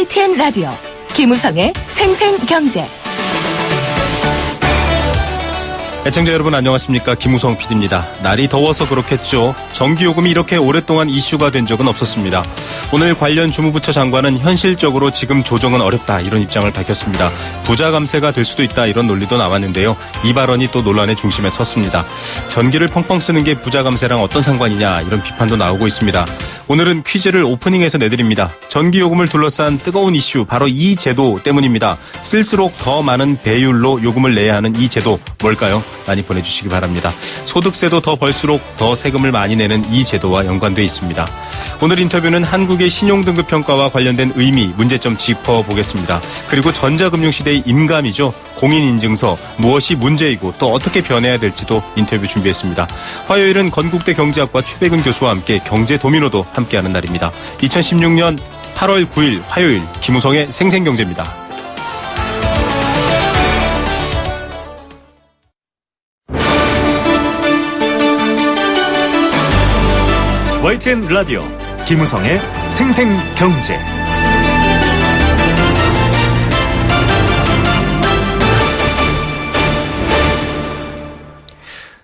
YTN 라디오 김우성의 생생경제. 애청자 여러분 안녕하십니까. 김우성 PD입니다. 날이 더워서 그렇겠죠. 전기요금이 이렇게 오랫동안 이슈가 된 적은 없었습니다. 오늘 관련 주무부처 장관은 현실적으로 지금 조정은 어렵다 이런 입장을 밝혔습니다. 부자 감세가 될 수도 있다 이런 논리도 나왔는데요. 이 발언이 또 논란의 중심에 섰습니다. 전기를 펑펑 쓰는 게 부자 감세랑 어떤 상관이냐 이런 비판도 나오고 있습니다. 오늘은 퀴즈를 오프닝에서 내드립니다. 전기요금을 둘러싼 뜨거운 이슈 바로 이 제도 때문입니다. 쓸수록 더 많은 배율로 요금을 내야 하는 이 제도 뭘까요? 많이 보내주시기 바랍니다. 소득세도 더 벌수록 더 세금을 많이 내는 이 제도와 연관돼 있습니다. 오늘 인터뷰는 한국의 신용등급평가와 관련된 의미, 문제점 짚어보겠습니다. 그리고 전자금융시대의 임감이죠. 공인인증서, 무엇이 문제이고 또 어떻게 변해야 될지도 인터뷰 준비했습니다. 화요일은 건국대 경제학과 최백은 교수와 함께 경제 도미노도 함께하는 날입니다. 2016년 8월 9일 화요일 김우성의 생생경제입니다. YTN 라디오 김우성의 생생경제.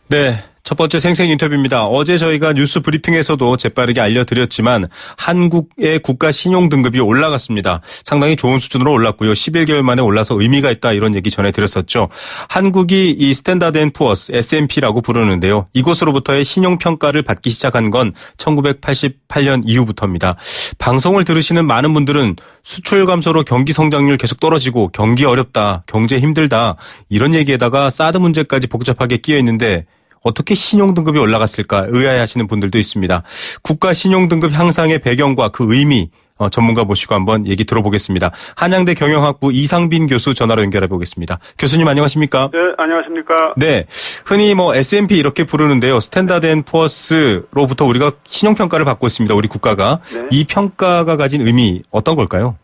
네. 첫 번째 생생 인터뷰입니다. 어제 저희가 뉴스 브리핑에서도 재빠르게 알려드렸지만 한국의 국가 신용 등급이 올라갔습니다. 상당히 좋은 수준으로 올랐고요. 11개월 만에 올라서 의미가 있다 이런 얘기 전해드렸었죠. 한국이 이 스탠다드 앤 푸어스 S&P라고 부르는데요. 이곳으로부터의 신용평가를 받기 시작한 건 1988년 이후부터입니다. 방송을 들으시는 많은 분들은 수출 감소로 경기 성장률 계속 떨어지고 경기 어렵다, 경제 힘들다 이런 얘기에다가 사드 문제까지 복잡하게 끼어 있는데 어떻게 신용등급이 올라갔을까 의아해하시는 분들도 있습니다. 국가 신용등급 향상의 배경과 그 의미 전문가 모시고 한번 얘기 들어보겠습니다. 한양대 경영학부 이상빈 교수 전화로 연결해 보겠습니다. 교수님 안녕하십니까? 네, 안녕하십니까? 네, 흔히 S&P 이렇게 부르는데요. 스탠다드 앤 푸어스로부터 우리가 신용평가를 받고 있습니다. 우리 국가가. 네. 이 평가가 가진 의미 어떤 걸까요?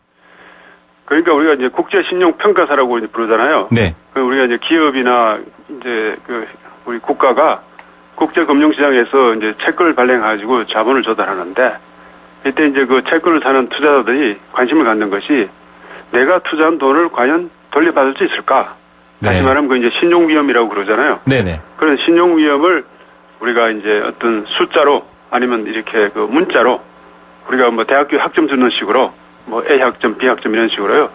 그러니까 우리가 이제 국제신용평가사라고 이제 부르잖아요. 네. 우리가 이제 기업이나 이제 우리 국가가 국제금융시장에서 이제 채권을 발행해가지고 자본을 조달하는데 이때 이제 그 채권을 사는 투자자들이 관심을 갖는 것이 내가 투자한 돈을 과연 돌려받을 수 있을까? 네. 다시 말하면 그 이제 신용위험이라고 그러잖아요. 네네. 그런 신용위험을 우리가 이제 어떤 숫자로 아니면 이렇게 그 문자로 우리가 대학교 학점 주는 식으로 A 학점, B 학점 이런 식으로요.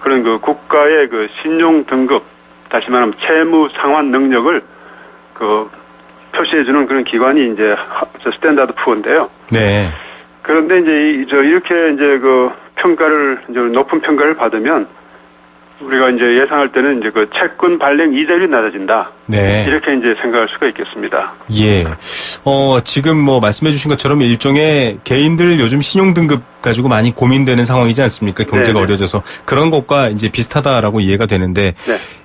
그런 그 국가의 그 신용 등급 다시 말하면 채무 상환 능력을 표시해주는 그런 기관이 이제 스탠다드 푸어인데요. 네. 그런데 이제 이렇게 이제 평가를 이제 높은 평가를 받으면 우리가 이제 예상할 때는 이제 채권 발행 이자율이 낮아진다. 네. 이렇게 이제 생각할 수가 있겠습니다. 예. 지금 말씀해 주신 것처럼 일종의 개인들 요즘 신용등급 가지고 많이 고민되는 상황이지 않습니까? 경제가 네네. 어려져서. 그런 것과 이제 비슷하다라고 이해가 되는데,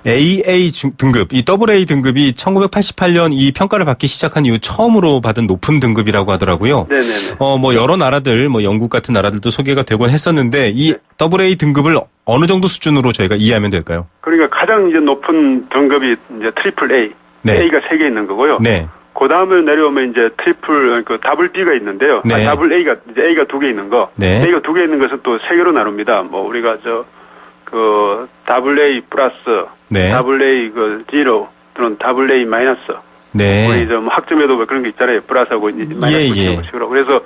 네. AA 등급, 이 AA 등급이 1988년 이 평가를 받기 시작한 이후 처음으로 받은 높은 등급이라고 하더라고요. 네네네. 여러 나라들, 영국 같은 나라들도 소개가 되곤 했었는데, 이 네. AA 등급을 어느 정도 수준으로 저희가 이해하면 될까요? 그러니까 가장 이제 높은 등급이 이제 트리플 A. 네. A가 3개 있는 거고요. 네. 그 다음에 내려오면 이제 더블 B가 있는데요. 네. 더블 A가, 이제 A가 2개 있는 거. 네. A가 2개 있는 것은 또 3개로 나눕니다. 우리가 더블 A 플러스, 네. 더블 A 제로, 또는 더블 A 마이너스. 네. 우리 학점에도 그런 게 있잖아요. 플러스하고 마이너스 예. 식으로. 그래서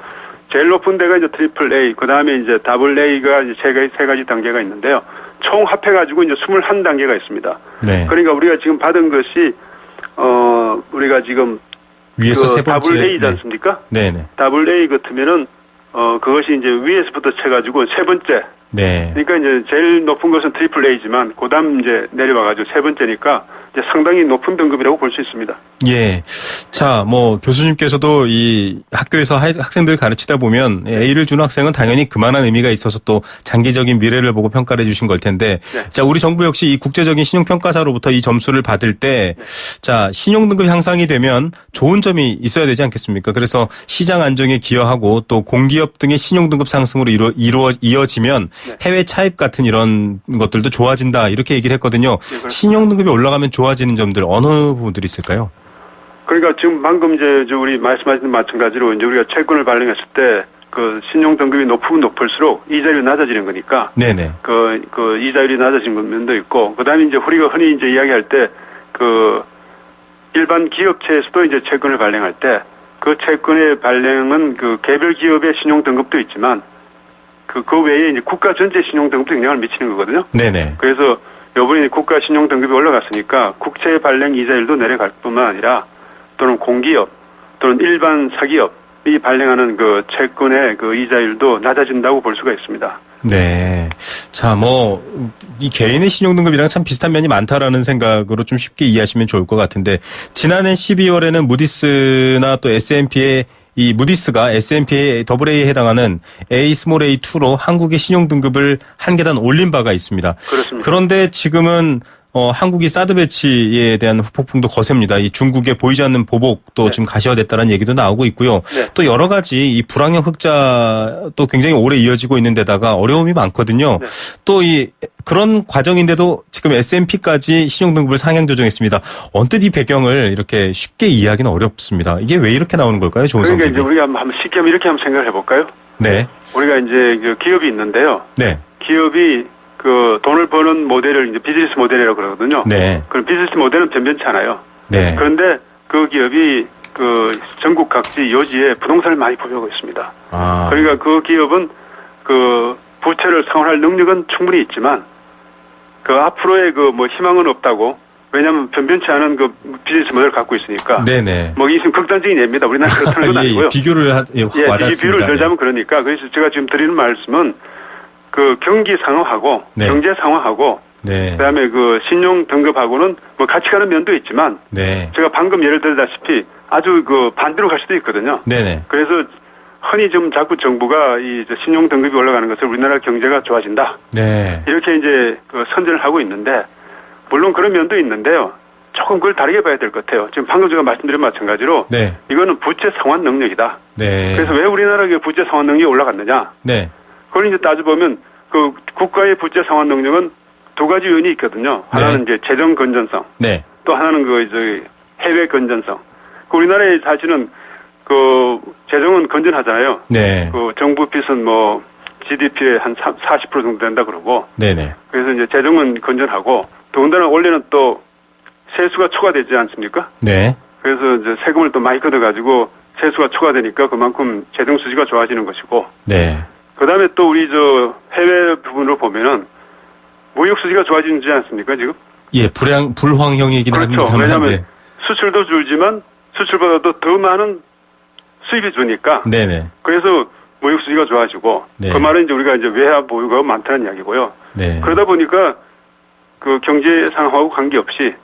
제일 높은 데가 이제 트리플 A, 그 다음에 이제 더블 A가 이제 세 가지 단계가 있는데요. 총 합해가지고 이제 21단계가 있습니다. 네. 그러니까 우리가 지금 받은 것이, 우리가 지금 위에서 세 번째. 더블 A지 않습니까? 네네. 더블 A 같으면은, 그것이 이제 위에서부터 쳐가지고 세 번째. 네. 그러니까 이제 제일 높은 것은 트리플 A지만, 그 다음 이제 내려와가지고 세 번째니까, 이제 상당히 높은 등급이라고 볼 수 있습니다. 예. 자, 교수님께서도 이 학교에서 학생들 가르치다 보면 A를 주는 학생은 당연히 그만한 의미가 있어서 또 장기적인 미래를 보고 평가를 해주신 걸 텐데, 네. 자, 우리 정부 역시 이 국제적인 신용평가사로부터 이 점수를 받을 때, 자, 신용등급 향상이 되면 좋은 점이 있어야 되지 않겠습니까? 그래서 시장 안정에 기여하고 또 공기업 등의 신용등급 상승으로 이어지면 네. 해외 차입 같은 이런 것들도 좋아진다 이렇게 얘기를 했거든요. 네, 신용등급이 올라가면 좋아지는 점들 어느 부분들이 있을까요? 그러니까 지금 방금 이제 우리 말씀하신 마찬가지로 이제 우리가 채권을 발행했을 때 그 신용 등급이 높으면 높을수록 이자율이 낮아지는 거니까 네네. 그 이자율이 낮아진 면도 있고 그다음에 이제 우리가 흔히 이제 이야기할 때 그 일반 기업체에서도 이제 채권을 발행할 때 그 채권의 발행은 그 개별 기업의 신용 등급도 있지만 그 외에 이제 국가 전체 신용 등급도 영향을 미치는 거거든요. 네네. 그래서 요번에 국가 신용 등급이 올라갔으니까 국채 발행 이자율도 내려갈 뿐만 아니라 또는 공기업 또는 일반 사기업이 발행하는 그 채권의 그 이자율도 낮아진다고 볼 수가 있습니다. 네. 자, 이 개인의 신용등급이랑 참 비슷한 면이 많다라는 생각으로 좀 쉽게 이해하시면 좋을 것 같은데, 지난해 12월에는 무디스나 또 S&P의 무디스가 S&P AA에 해당하는 A-A2로 한국의 신용등급을 한 계단 올린 바가 있습니다. 그렇습니다. 그런데 지금은 한국이 사드 배치에 대한 후폭풍도 거셉니다. 이 중국의 보이지 않는 보복도 지금 가시화됐다는 얘기도 나오고 있고요. 네. 또 여러 가지 이 불황형 흑자도 굉장히 오래 이어지고 있는 데다가 어려움이 많거든요. 네. 또 그런 과정인데도 지금 S&P까지 신용등급을 상향 조정했습니다. 언뜻 이 배경을 이렇게 쉽게 이해하기는 어렵습니다. 이게 왜 이렇게 나오는 걸까요, 조은성 그러니까 PD? 이제 우리가 한번 쉽게 이렇게 한번 생각을 해볼까요? 네. 우리가 이제 그 기업이 있는데요. 네. 기업이 그 돈을 버는 모델을 이제 비즈니스 모델이라고 그러거든요. 네. 그럼 비즈니스 모델은 변변치 않아요. 네. 그런데 그 기업이 그 전국 각지 여지에 부동산을 많이 보유하고 있습니다. 아. 그러니까 그 기업은 그 부채를 상환할 능력은 충분히 있지만 그 앞으로의 그 뭐 희망은 없다고. 왜냐하면 변변치 않은 그 비즈니스 모델을 갖고 있으니까. 네네. 뭐 이게 극단적인 예입니다. 우리나라 그렇다는 건 아니고요. 비교를 와닿습니다. 이 비율을 들자면 그러니까 그래서 제가 지금 드리는 말씀은 그 경기 상황하고 네. 경제 상황하고 네. 그다음에 그 신용 등급하고는 뭐 같이 가는 면도 있지만 네. 제가 방금 예를 들다시피 아주 그 반대로 갈 수도 있거든요. 네네. 그래서 흔히 좀 자꾸 정부가 이 신용 등급이 올라가는 것을 우리나라 경제가 좋아진다. 네. 이렇게 이제 그 선전을 하고 있는데 물론 그런 면도 있는데요. 조금 그걸 다르게 봐야 될 것 같아요. 지금 방금 제가 말씀드린 마찬가지로 네. 이거는 부채 상환 능력이다. 네. 그래서 왜 우리나라의 부채 상환 능력이 올라갔느냐? 네. 그걸 이제 따져보면 그 국가의 부채 상환 능력은 두 가지 요인이 있거든요. 하나는 이제 재정 건전성, 네. 또 하나는 해외 건전성. 그 우리나라에 사실은 그 재정은 건전하잖아요. 네. 그 정부 빚은 뭐 GDP의 한 40% 정도 된다 그러고. 네네. 그래서 이제 재정은 건전하고 더군다나 원래는 또 세수가 초과되지 않습니까? 네. 그래서 이제 세금을 또 많이 걷어가지고 세수가 초과되니까 그만큼 재정 수지가 좋아지는 것이고. 네. 그다음에 또 우리 해외 부분으로 보면은 무역 수지가 좋아지지 않습니까 지금? 예, 불황형이긴 그렇죠. 합니다만. 왜냐하면 네. 수출도 줄지만 수출보다도 더 많은 수입이 주니까. 네네. 그래서 무역 수지가 좋아지고. 네. 그 말은 이제 우리가 이제 외화 보유가 많다는 이야기고요. 네. 그러다 보니까 그 경제 상황하고 관계없이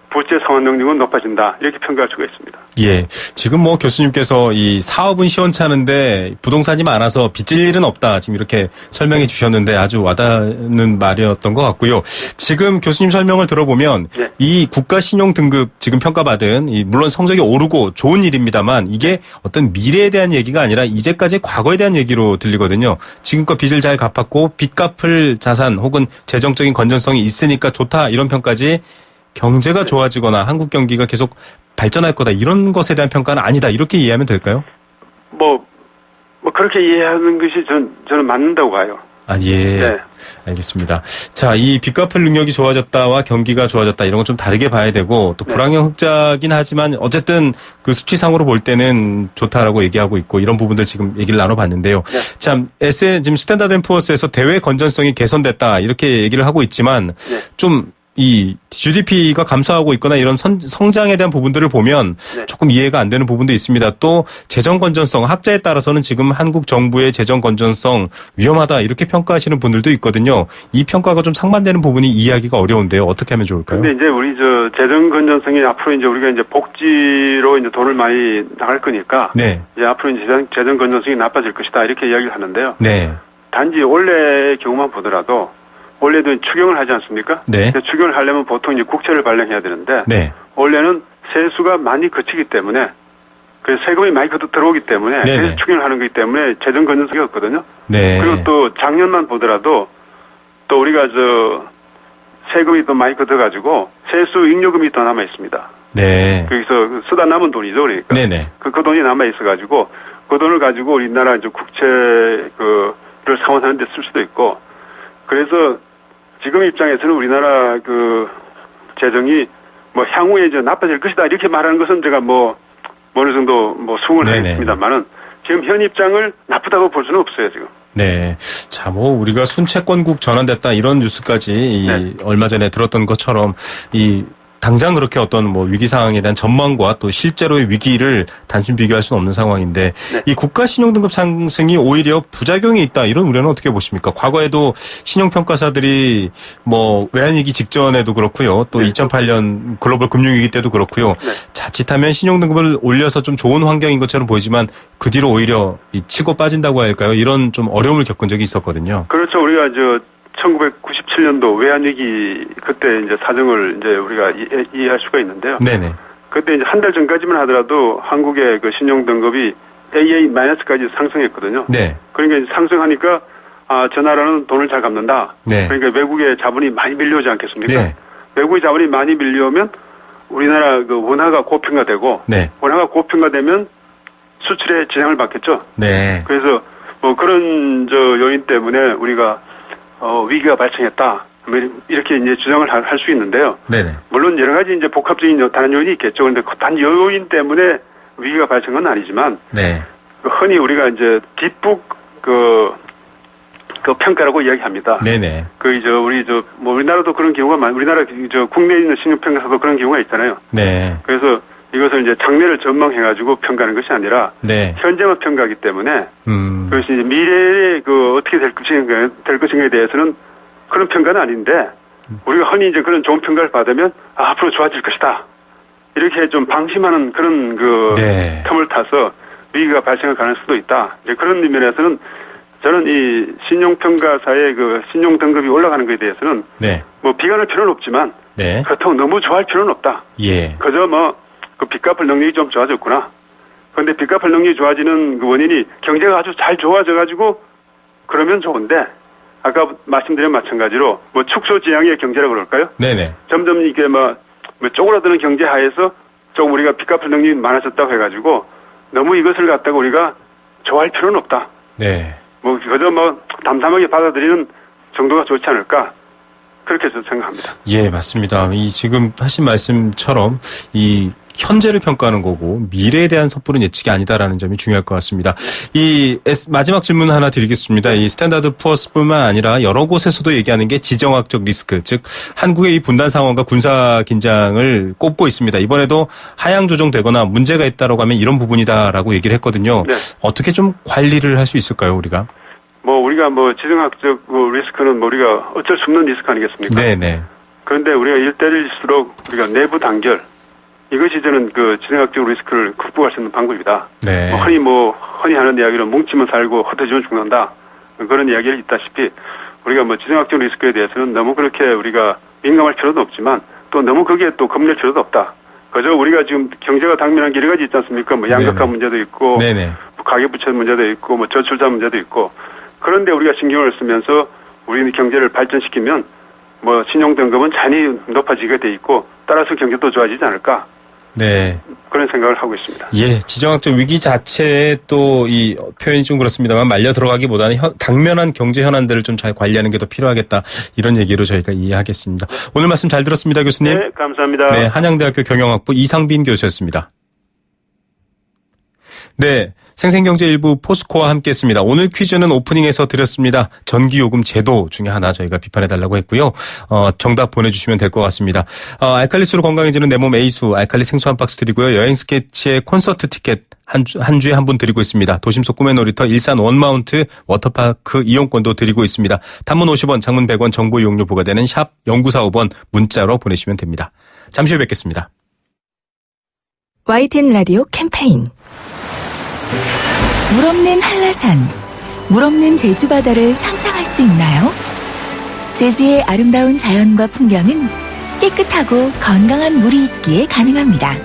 부채 상환 능력은 높아진다 이렇게 평가할 수가 있습니다. 예, 지금 교수님께서 이 사업은 시원찮은데 부동산이 많아서 빚질 일은 없다 지금 이렇게 설명해 주셨는데 아주 와닿는 말이었던 것 같고요. 지금 교수님 설명을 들어보면 네. 이 국가 신용 등급 지금 평가받은 물론 성적이 오르고 좋은 일입니다만 이게 어떤 미래에 대한 얘기가 아니라 이제까지 과거에 대한 얘기로 들리거든요. 지금껏 빚을 잘 갚았고 빚 갚을 자산 혹은 재정적인 건전성이 있으니까 좋다 이런 평가지. 경제가 좋아지거나 한국 경기가 계속 발전할 거다 이런 것에 대한 평가는 아니다 이렇게 이해하면 될까요? 뭐 그렇게 이해하는 것이 저는 맞는다고 봐요. 아, 예. 네. 알겠습니다. 자, 이 빚 갚을 능력이 좋아졌다와 경기가 좋아졌다 이런 건 좀 다르게 봐야 되고 또 불황형 흑자긴 하지만 어쨌든 그 수치상으로 볼 때는 좋다라고 얘기하고 있고 이런 부분들 지금 얘기를 나눠봤는데요. 네. 참 지금 스탠다드 앤 푸어스에서 대외 건전성이 개선됐다 이렇게 얘기를 하고 있지만 좀 이 GDP가 감소하고 있거나 이런 성장에 대한 부분들을 보면 조금 이해가 안 되는 부분도 있습니다. 또 재정 건전성 학자에 따라서는 지금 한국 정부의 재정 건전성 위험하다 이렇게 평가하시는 분들도 있거든요. 이 평가가 좀 상반되는 부분이 이해하기가 어려운데요. 어떻게 하면 좋을까요? 근데 이제 우리 재정 건전성이 앞으로 이제 우리가 이제 복지로 이제 돈을 많이 나갈 거니까 네. 이제 앞으로 이제 재정 건전성이 나빠질 것이다 이렇게 이야기를 하는데요. 네. 단지 올해의 경우만 보더라도 원래도 추경을 하지 않습니까? 네. 추경을 하려면 보통 이제 국채를 발행해야 되는데 네. 원래는 세수가 많이 거치기 때문에 그래서 세금이 많이 들어오기 때문에 그래서 추경을 하는 거기 때문에 재정 건전성이 없거든요. 네. 그리고 또 작년만 보더라도 또 우리가 세금이 또 많이 걷어가지고 세수 잉여금이 또 남아 있습니다. 네. 거기서 쓰다 남은 돈이죠, 그러니까. 네네. 그 돈이 남아 있어가지고 그 돈을 가지고 우리나라 이제 국채를 상환하는 데 쓸 수도 있고, 그래서 지금 입장에서는 우리나라 재정이 뭐 향후에 이제 나빠질 것이다 이렇게 말하는 것은 제가 어느 정도 수긍을 하겠습니다만은 지금 현 입장을 나쁘다고 볼 수는 없어요, 지금. 네. 자, 우리가 순채권국 전환됐다 이런 뉴스까지 얼마 전에 들었던 것처럼 당장 그렇게 어떤 위기 상황에 대한 전망과 또 실제로의 위기를 단순 비교할 수는 없는 상황인데 이 국가 신용 등급 상승이 오히려 부작용이 있다 이런 우려는 어떻게 보십니까? 과거에도 신용 평가사들이 외환위기 직전에도 그렇고요. 또 2008년 글로벌 금융위기 때도 그렇고요. 자칫하면 신용 등급을 올려서 좀 좋은 환경인 것처럼 보이지만 그 뒤로 오히려 치고 빠진다고 할까요? 이런 좀 어려움을 겪은 적이 있었거든요. 그렇죠. 우리가 1997년도 외환위기 그때 이제 사정을 이제 우리가 이해할 수가 있는데요. 네네. 그때 이제 한 달 전까지만 하더라도 한국의 신용 등급이 AA-까지 상승했거든요. 네. 그러니까 이제 상승하니까 저 나라는 돈을 잘 갚는다. 네. 그러니까 외국의 자본이 많이 밀려오지 않겠습니까? 네. 외국의 자본이 많이 밀려오면 우리나라 원화가 고평가되고, 네. 원화가 고평가되면 수출에 지장을 받겠죠. 네. 그래서 그런 요인 때문에 우리가 위기가 발생했다. 이렇게 이제 주장을 할 수 있는데요. 네네. 물론 여러 가지 이제 복합적인 다른 요인이 있겠죠. 그런데 단 요인 때문에 위기가 발생한 건 아니지만, 네. 흔히 우리가 이제 뒷북 평가라고 이야기합니다. 네네. 우리나라도 그런 경우가 우리나라 국내에 있는 신용평가사도 그런 경우가 있잖아요. 네. 그래서 이것을 이제 장래를 전망해가지고 평가하는 것이 아니라, 네. 현재만 평가하기 때문에, 그것이 이제 미래에 어떻게 될 것인가에 대해서는 그런 평가는 아닌데, 우리가 흔히 이제 그런 좋은 평가를 받으면, 앞으로 좋아질 것이다. 이렇게 좀 방심하는 그런 네. 틈을 타서 위기가 발생할 가능성도 있다. 이제 그런 면에서는 저는 이 신용평가사의 신용 등급이 올라가는 것에 대해서는, 네. 비관할 필요는 없지만, 네. 그렇다고 너무 좋아할 필요는 없다. 예. 그저 빚 갚을 능력이 좀 좋아졌구나. 그런데 빚 갚을 능력이 좋아지는 원인이 경제가 아주 잘 좋아져가지고 그러면 좋은데, 아까 말씀드린 마찬가지로 축소지향의 경제라고 그럴까요? 네네. 점점 이게 쪼그라드는 경제 하에서 조금 우리가 빚 갚을 능력이 많아졌다고 해가지고 너무 이것을 갖다가 우리가 좋아할 필요는 없다. 네. 그저 담담하게 받아들이는 정도가 좋지 않을까. 그렇게 저는 생각합니다. 예, 맞습니다. 지금 하신 말씀처럼 현재를 평가하는 거고 미래에 대한 섣부른 예측이 아니다라는 점이 중요할 것 같습니다. 마지막 질문 하나 드리겠습니다. 이 스탠다드 푸어스뿐만 아니라 여러 곳에서도 얘기하는 게 지정학적 리스크, 즉 한국의 이 분단 상황과 군사 긴장을 꼽고 있습니다. 이번에도 하향 조정되거나 문제가 있다라고 하면 이런 부분이다라고 얘기를 했거든요. 네. 어떻게 좀 관리를 할 수 있을까요, 우리가? 우리가 지정학적 리스크는 우리가 어쩔 수 없는 리스크 아니겠습니까? 네네. 그런데 우리가 일대일일수록 우리가 내부 단결, 이것이 저는 지정학적 리스크를 극복할 수 있는 방법이다. 네. 흔히 하는 이야기로 뭉치면 살고 흩어지면 죽는다. 그런 이야기를 있다시피 우리가 지정학적 리스크에 대해서는 너무 그렇게 우리가 민감할 필요도 없지만 또 너무 거기에 또 겁낼 필요도 없다. 그저 우리가 지금 경제가 당면한 게 여러 가지 있지 않습니까? 양극화 문제도 있고, 가계부채 문제도 있고, 저출자 문제도 있고. 그런데 우리가 신경을 쓰면서 우리는 경제를 발전시키면 신용 등급은 잔이 높아지게 돼 있고 따라서 경제도 좋아지지 않을까. 네. 그런 생각을 하고 있습니다. 예, 지정학적 위기 자체에 또 이 표현이 좀 그렇습니다만 말려 들어가기보다는 당면한 경제 현안들을 좀 잘 관리하는 게 더 필요하겠다. 이런 얘기로 저희가 이해하겠습니다. 오늘 말씀 잘 들었습니다, 교수님. 네, 감사합니다. 네, 한양대학교 경영학부 이상빈 교수였습니다. 네, 생생경제 일부 포스코와 함께했습니다. 오늘 퀴즈는 오프닝에서 드렸습니다. 전기요금 제도 중에 하나 저희가 비판해달라고 했고요. 정답 보내주시면 될 것 같습니다. 알칼리수로 건강해지는 내 몸 A수 알칼리 생수 한 박스 드리고요. 여행 스케치의 콘서트 티켓 한 주에 한 분 드리고 있습니다. 도심 속 꿈의 놀이터 일산 원마운트 워터파크 이용권도 드리고 있습니다. 단문 50원, 장문 100원 정보 이용료 부과되는 샵 0945번 문자로 보내시면 됩니다. 잠시 후에 뵙겠습니다. YTN 라디오 캠페인 물 없는 한라산, 물 없는 제주 바다를 상상할 수 있나요? 제주의 아름다운 자연과 풍경은 깨끗하고 건강한 물이 있기에 가능합니다.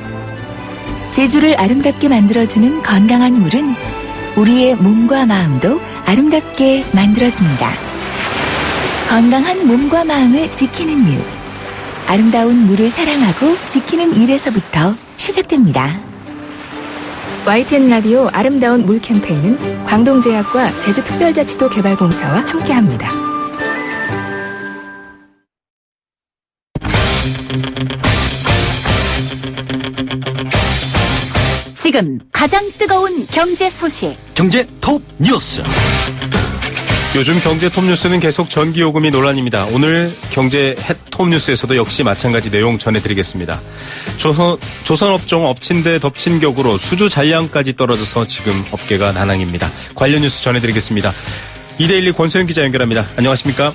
제주를 아름답게 만들어주는 건강한 물은 우리의 몸과 마음도 아름답게 만들어줍니다. 건강한 몸과 마음을 지키는 일, 아름다운 물을 사랑하고 지키는 일에서부터 시작됩니다. YTN 라디오 아름다운 물 캠페인은 광동제약과 제주특별자치도 개발공사와 함께합니다. 지금 가장 뜨거운 경제 소식. 경제 톱 뉴스. 요즘 경제 톱뉴스는 계속 전기요금이 논란입니다. 오늘 경제 톱뉴스에서도 역시 마찬가지 내용 전해드리겠습니다. 조선업종 엎친 데 덮친 격으로 수주 잔량까지 떨어져서 지금 업계가 난항입니다. 관련 뉴스 전해드리겠습니다. 2대12 권소영 기자 연결합니다. 안녕하십니까?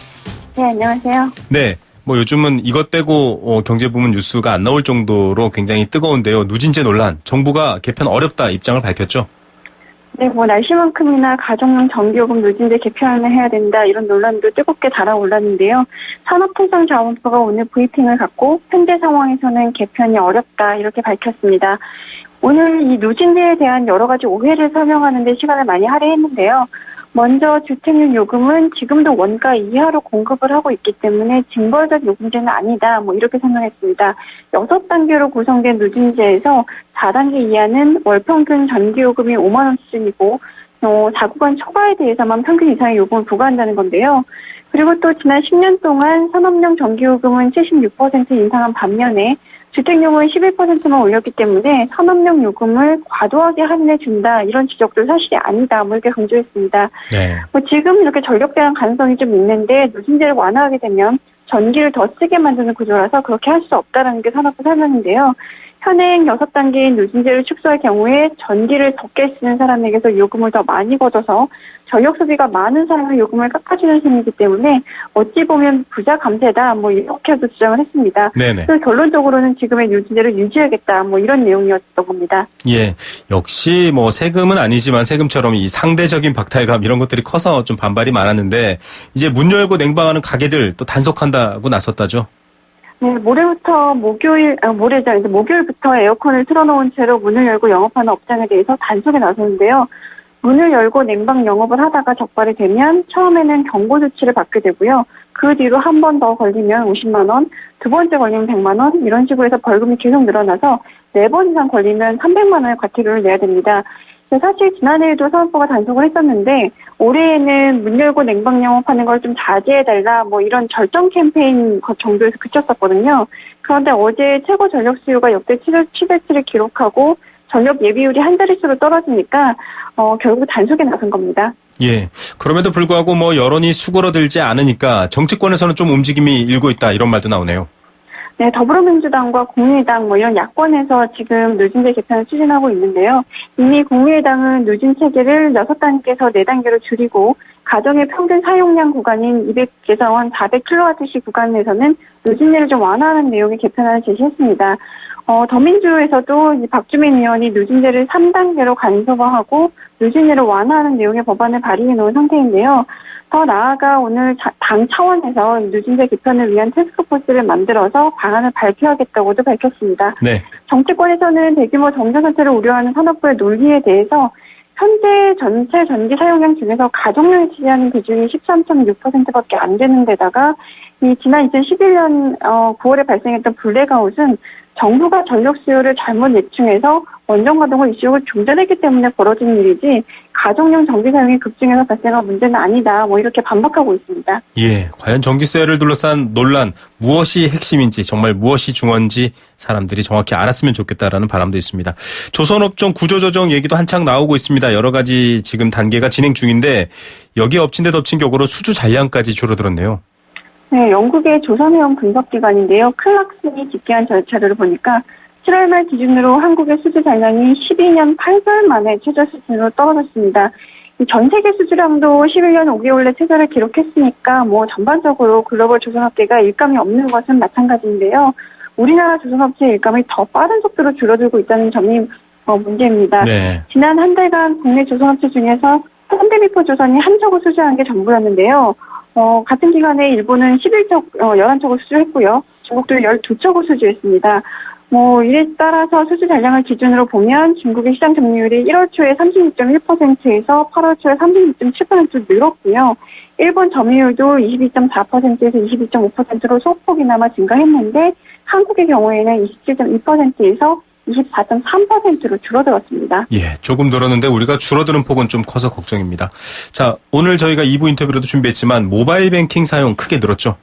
네, 안녕하세요. 네. 요즘은 이것 빼고 경제 부문 뉴스가 안 나올 정도로 굉장히 뜨거운데요. 누진제 논란, 정부가 개편 어렵다 입장을 밝혔죠? 네, 날씨만큼이나 가정용 전기요금 누진제 개편을 해야 된다 이런 논란도 뜨겁게 달아올랐는데요. 산업통상자원부가 오늘 브리핑을 갖고 현재 상황에서는 개편이 어렵다 이렇게 밝혔습니다. 오늘 이 누진제에 대한 여러 가지 오해를 설명하는 데 시간을 많이 할애했는데요. 먼저 주택용 요금은 지금도 원가 이하로 공급을 하고 있기 때문에 징벌적 요금제는 아니다. 이렇게 설명했습니다. 6단계로 구성된 누진제에서 4단계 이하는 월 평균 전기요금이 5만 원 수준이고 4구간 초과에 대해서만 평균 이상의 요금을 부과한다는 건데요. 그리고 또 지난 10년 동안 산업용 전기요금은 76% 인상한 반면에 주택용은 11%만 올렸기 때문에 산업용 요금을 과도하게 할인해준다 이런 지적도 사실이 아니다 이렇게 강조했습니다. 네. 지금 이렇게 전력대란 가능성이 좀 있는데 누진제를 완화하게 되면 전기를 더 쓰게 만드는 구조라서 그렇게 할 수 없다는 게 산업부 설명인데요. 현행 6단계인 누진제를 축소할 경우에 전기를 적게 쓰는 사람에게서 요금을 더 많이 걷어서 전력 소비가 많은 사람의 요금을 깎아주는 셈이기 때문에 어찌 보면 부자 감세다 이렇게도 주장을 했습니다. 네네. 그래서 결론적으로는 지금의 누진제를 유지하겠다 이런 내용이었던 겁니다. 예, 역시 세금은 아니지만 세금처럼 이 상대적인 박탈감 이런 것들이 커서 좀 반발이 많았는데 이제 문 열고 냉방하는 가게들 또 단속한다고 나섰다죠? 네, 목요일부터 에어컨을 틀어놓은 채로 문을 열고 영업하는 업장에 대해서 단속에 나서는데요. 문을 열고 냉방 영업을 하다가 적발이 되면 처음에는 경고 조치를 받게 되고요. 그 뒤로 한 번 더 걸리면 50만 원, 두 번째 걸리면 100만 원 이런 식으로 해서 벌금이 계속 늘어나서 4번 이상 걸리면 300만 원의 과태료를 내야 됩니다. 사실 지난해에도 사업부가 단속을 했었는데 올해에는 문 열고 냉방 영업하는 걸 좀 자제해달라 이런 절정 캠페인 정도에서 그쳤었거든요. 그런데 어제 최고 전력 수요가 역대 최대치를 기록하고 전력 예비율이 한 자릿수로 떨어지니까 결국 단속에 나선 겁니다. 예. 그럼에도 불구하고 여론이 수그러들지 않으니까 정치권에서는 좀 움직임이 일고 있다 이런 말도 나오네요. 네, 더불어민주당과 국민의당 이런 야권에서 지금 누진제 개편을 추진하고 있는데요. 이미 국민의당은 누진 체계를 6단계에서 4단계로 줄이고 가정의 평균 사용량 구간인 200에서 한 400kWh 구간에서는 누진제를 좀 완화하는 내용의 개편안을 제시했습니다. 더민주에서도 박주민 의원이 누진제를 3단계로 간소화하고 누진제를 완화하는 내용의 법안을 발의해 놓은 상태인데요. 더 나아가 오늘 당 차원에서 누진제 개편을 위한 태스크포스를 만들어서 방안을 발표하겠다고도 밝혔습니다. 네. 정치권에서는 대규모 정제 사태를 우려하는 산업부의 논리에 대해서 현재 전체 전기 사용량 중에서 가정용이 차지하는 비중이 13.6%밖에 안 되는 데다가 이 지난 2011년 9월에 발생했던 블랙아웃은 정부가 전력 수요를 잘못 예측해서 원전 가동을 일시적으로 중단했기 때문에 벌어진 일이지 가정용 전기 사용이 급증해서 발생한 문제는 아니다. 이렇게 반박하고 있습니다. 예, 과연 전기세를 둘러싼 논란 무엇이 핵심인지 정말 무엇이 중요한지 사람들이 정확히 알았으면 좋겠다라는 바람도 있습니다. 조선업종 구조조정 얘기도 한창 나오고 있습니다. 여러 가지 지금 단계가 진행 중인데 여기에 엎친 데 덮친 격으로 수주 잔량까지 줄어들었네요. 네, 영국의 조선해운 분석기관인데요. 클락슨이 집계한 자료를 보니까 7월 말 기준으로 한국의 수주 잔량이 12년 8개월 만에 최저 수준으로 떨어졌습니다. 전 세계 수주량도 11년 5개월 내 최저를 기록했으니까 전반적으로 글로벌 조선업계가 일감이 없는 것은 마찬가지인데요. 우리나라 조선업체 일감이 더 빠른 속도로 줄어들고 있다는 점이 문제입니다. 네. 지난 한 달간 국내 조선업체 중에서 현대미포조선이 한 척을 수주한 게 전부였는데요. 같은 기간에 일본은 11척을 수주했고요. 중국도 12척을 수주했습니다. 이에 따라서 수주 잔량을 기준으로 보면 중국의 시장 점유율이 1월 초에 36.1%에서 8월 초에 36.7% 늘었고요. 일본 점유율도 22.4%에서 22.5%로 소폭이나마 증가했는데 한국의 경우에는 27.2%에서 24.3%로 줄어들었습니다. 예, 조금 늘었는데 우리가 줄어드는 폭은 좀 커서 걱정입니다. 자, 오늘 저희가 2부 인터뷰로도 준비했지만 모바일 뱅킹 사용 크게 늘었죠?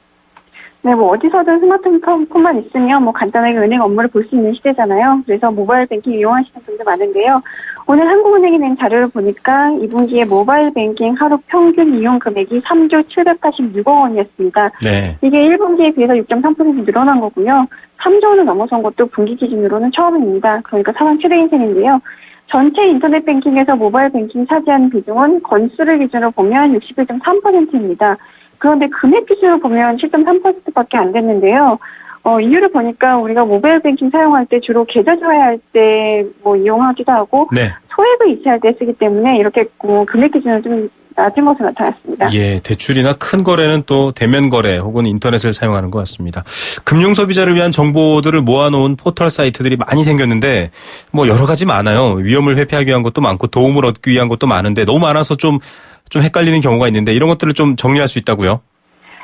네, 뭐 어디서든 스마트폰만 있으면 뭐 간단하게 은행 업무를 볼 수 있는 시대잖아요. 그래서 모바일 뱅킹 이용하시는 분들 많은데요. 오늘 한국은행이 낸 자료를 보니까 2분기에 모바일 뱅킹 하루 평균 이용 금액이 3조 786억 원이었습니다. 네. 이게 1분기에 비해서 6.3% 늘어난 거고요. 3조 원을 넘어선 것도 분기 기준으로는 처음입니다. 그러니까 사상 최대인 셈인데요. 전체 인터넷 뱅킹에서 모바일 뱅킹 차지하는 비중은 건수를 기준으로 보면 61.3%입니다. 그런데 금액 기준으로 보면 7.3%밖에 안 됐는데요. 이유를 보니까 우리가 모바일 뱅킹 사용할 때 주로 계좌 조회할 때 뭐 이용하기도 하고 네. 소액을 이체할 때 쓰기 때문에 이렇게 금액 기준은 좀 낮은 것으로 나타났습니다. 예, 대출이나 큰 거래는 또 대면 거래 혹은 인터넷을 사용하는 것 같습니다. 금융 소비자를 위한 정보들을 모아놓은 포털 사이트들이 많이 생겼는데 뭐 여러 가지 많아요. 위험을 회피하기 위한 것도 많고 도움을 얻기 위한 것도 많은데 너무 많아서 좀 헷갈리는 경우가 있는데 이런 것들을 좀 정리할 수 있다고요?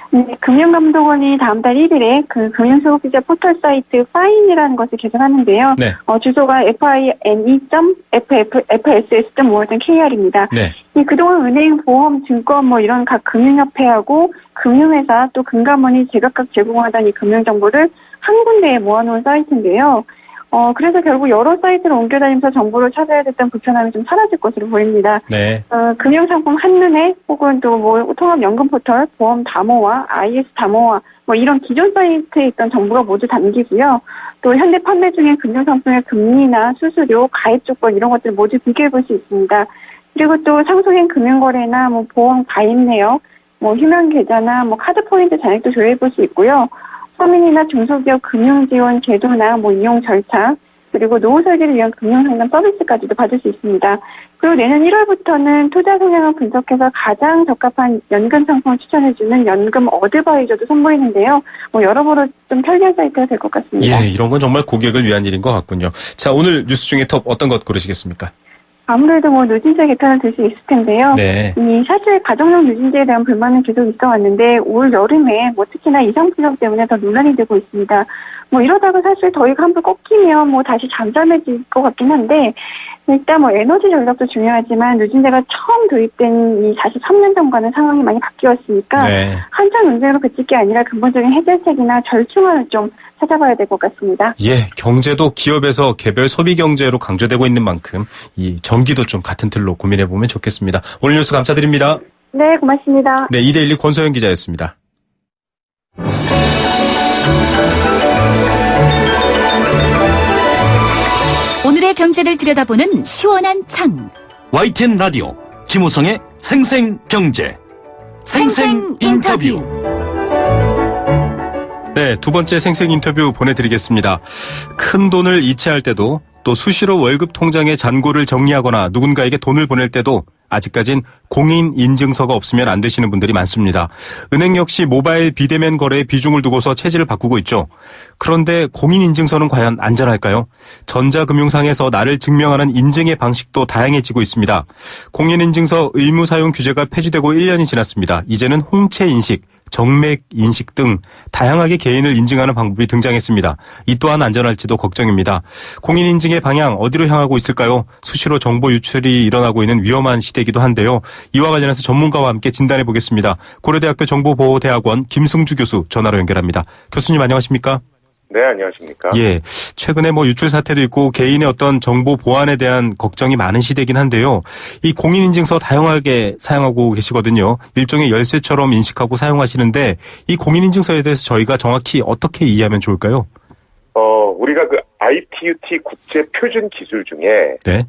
네, 금융감독원이 다음 달 1일에 그 금융소비자 포털 사이트 파인이라는 것을 개설하는데요. 네. 주소가 fine.fss.or.kr입니다. 네. 그동안 은행, 보험, 증권 뭐 이런 각 금융협회하고 금융회사 또 금감원이 제각각 제공하던 이 금융정보를 한 군데에 모아놓은 사이트인데요. 그래서 결국 여러 사이트를 옮겨다니면서 정보를 찾아야 됐던 불편함이 좀 사라질 것으로 보입니다. 네. 금융상품 한눈에 혹은 또 뭐 통합연금 포털, 보험 담호와 IS 담호와 뭐 이런 기존 사이트에 있던 정보가 모두 담기고요. 또 현대 판매 중인 금융상품의 금리나 수수료, 가입 조건 이런 것들 모두 비교해 볼 수 있습니다. 그리고 또 상속인 금융거래나 뭐 보험 가입 내역, 뭐 휴면 계좌나 뭐 카드 포인트 잔액도 조회해 볼 수 있고요. 서민이나 중소기업 금융지원 제도나 뭐 이용 절차, 그리고 노후 설계를 위한 금융상담 서비스까지도 받을 수 있습니다. 그리고 내년 1월부터는 투자 성향을 분석해서 가장 적합한 연금 상품을 추천해주는 연금 어드바이저도 선보이는데요. 뭐 여러모로 좀 편리한 사이트가 될 것 같습니다. 예, 이런 건 정말 고객을 위한 일인 것 같군요. 자, 오늘 뉴스 중에 톱 어떤 것 고르시겠습니까? 아무래도 뭐 누진세 개편을 들 수 있을 텐데요. 네. 사실 가정용 누진세에 대한 불만은 계속 있어 왔는데 올 여름에 뭐 특히나 이상 분석 때문에 더 논란이 되고 있습니다. 뭐 이러다가 사실 더위가 한번 꺾이면 뭐 다시 잠잠해질 것 같긴 한데 일단 뭐 에너지 전략도 중요하지만 누진세가 처음 도입된 이 43년 전과는 상황이 많이 바뀌었으니까 네. 한참 논쟁으로 그칠 게 아니라 근본적인 해결책이나 절충안을 좀 찾아봐야 될 것 같습니다. 예, 경제도 기업에서 개별 소비 경제로 강조되고 있는 만큼 이 전기도 좀 같은 틀로 고민해 보면 좋겠습니다. 오늘 뉴스 감사드립니다. 네, 고맙습니다. 네, 2대1 권소영 기자였습니다. 오늘의 경제를 들여다보는 시원한 창. YTN 라디오 김우성의 생생경제 생생인터뷰. 네, 두 번째 생생 인터뷰 보내드리겠습니다. 큰 돈을 이체할 때도 또 수시로 월급 통장에 잔고를 정리하거나 누군가에게 돈을 보낼 때도 아직까진 공인 인증서가 없으면 안 되시는 분들이 많습니다. 은행 역시 모바일 비대면 거래에 비중을 두고서 체질을 바꾸고 있죠. 그런데 공인 인증서는 과연 안전할까요? 전자금융상에서 나를 증명하는 인증의 방식도 다양해지고 있습니다. 공인 인증서 의무 사용 규제가 폐지되고 1년이 지났습니다. 이제는 홍채 인식, 정맥 인식 등 다양하게 개인을 인증하는 방법이 등장했습니다. 이 또한 안전할지도 걱정입니다. 공인인증의 방향 어디로 향하고 있을까요? 수시로 정보 유출이 일어나고 있는 위험한 시대이기도 한데요. 이와 관련해서 전문가와 함께 진단해 보겠습니다. 고려대학교 정보보호대학원 김승주 교수 전화로 연결합니다. 교수님 안녕하십니까? 네, 안녕하십니까? 예, 최근에 뭐 유출 사태도 있고 개인의 어떤 정보 보안에 대한 걱정이 많은 시대이긴 한데요. 이 공인인증서 다양하게 사용하고 계시거든요. 일종의 열쇠처럼 인식하고 사용하시는데 이 공인인증서에 대해서 저희가 정확히 어떻게 이해하면 좋을까요? 우리가 그 ITUT 국제 표준 기술 중에 네.